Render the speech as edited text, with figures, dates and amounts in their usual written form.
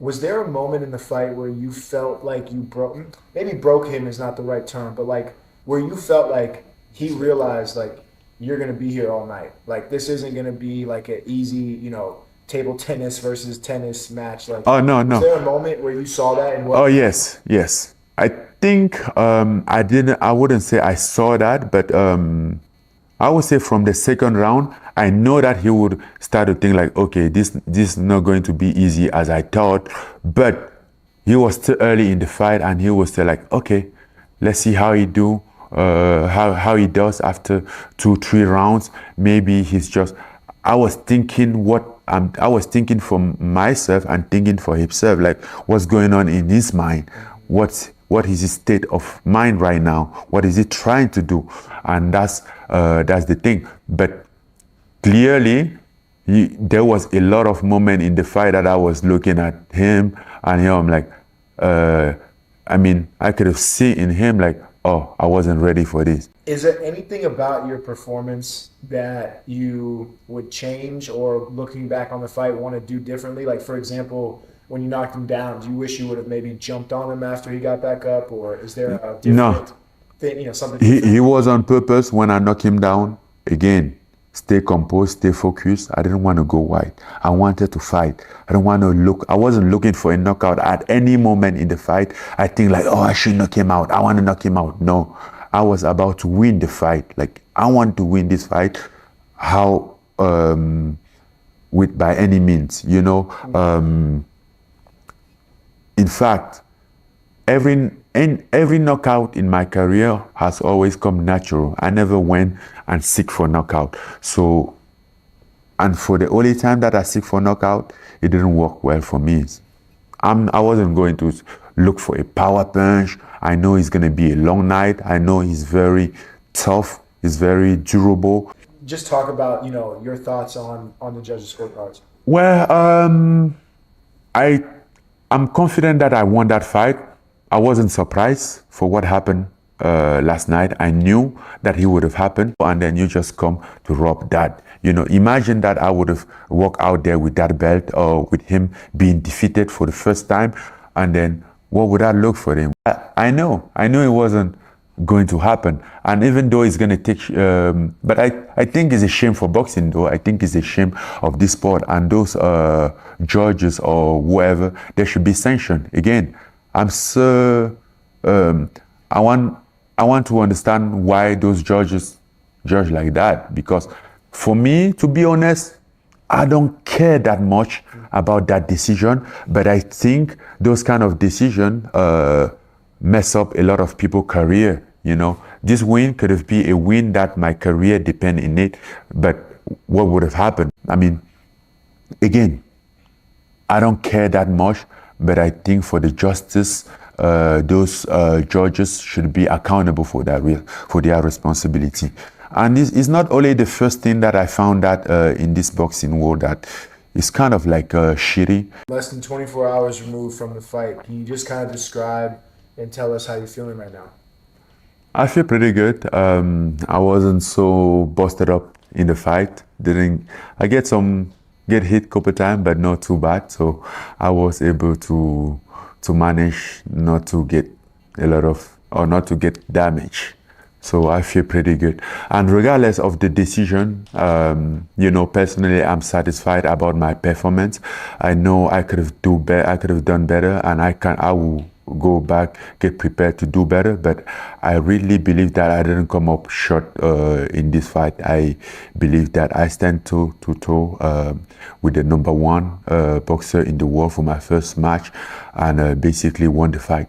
Was there a moment in the fight where you felt like you broke, maybe broke him is not the right term, but like where you felt like he realized like you're gonna be here all night. Like this isn't gonna be like an easy, table tennis versus tennis match. Like, Oh no, was no. there a moment where you saw that and Oh what? yes, yes. I think I didn't. I wouldn't say I saw that, but I would say from the second round, I know that he would start to think like, okay, this is not going to be easy as I thought. But he was still early in the fight, and he was still like, okay, let's see how he do, how he does after 2, 3 rounds. Maybe he's just. I was thinking I was thinking for myself and thinking for himself, like what's going on in his mind, what is his state of mind right now, what is he trying to do, and that's the thing. But clearly, there was a lot of moment in the fight that I was looking at him, and I'm like, uh, I mean, I could have seen in him like, oh, I wasn't ready for this. Is there anything about your performance that you would change or looking back on the fight want to do differently? Like, for example, when you knocked him down, do you wish you would have maybe jumped on him after he got back up? Or is there a No, different thing, something you he felt? was on purpose when I knocked him down. Again, stay composed, stay focused. I didn't want to go wide. I wanted to fight. I don't want to look. I wasn't looking for a knockout at any moment in the fight. I think like, oh, I should knock him out. I want to knock him out. No, I was about to win the fight. Like I want to win this fight. How with by any means, in fact, every knockout in my career has always come natural. I never went and seek for knockout. So, and for the only time that I seek for knockout, it didn't work well for me. I wasn't going to look for a power punch. I know it's going to be a long night. I know he's very tough. He's very durable. Just talk about, your thoughts on the judges' scorecards. Well, I I'm confident that I won that fight. I wasn't surprised for what happened last night. I knew that it would have happened, and then you just come to rob that. Imagine that I would have walked out there with that belt or with him being defeated for the first time, and then what would that look for him? I know it wasn't going to happen. And even though it's going to take, but I think it's a shame for boxing though. I think it's a shame of this sport and those judges or whoever, they should be sanctioned. Again, I'm so, I want, I want to understand why those judges judge like that. Because for me, to be honest, I don't care that much about that decision, but I think those kind of decisions mess up a lot of people's career. This win could have been a win that my career depend in it, but what would have happened? I mean, again, I don't care that much, but I think for the justice, those judges should be accountable for for their responsibility. And this is not only the first thing that I found that in this boxing world that is kind of like shitty. Less than 24 hours removed from the fight. Can you just kind of describe and tell us how you're feeling right now? I feel pretty good. I wasn't so busted up in the fight. Didn't I get hit a couple times, but not too bad. So I was able to manage not to get a lot of or not to get damage. So I feel pretty good. And regardless of the decision, personally, I'm satisfied about my performance. I know I could have do better. I could have done better, and I will go back, get prepared to do better. But I really believe that I didn't come up short in this fight. I believe that I stand toe to toe with the number one boxer in the world for my first match, and basically won the fight.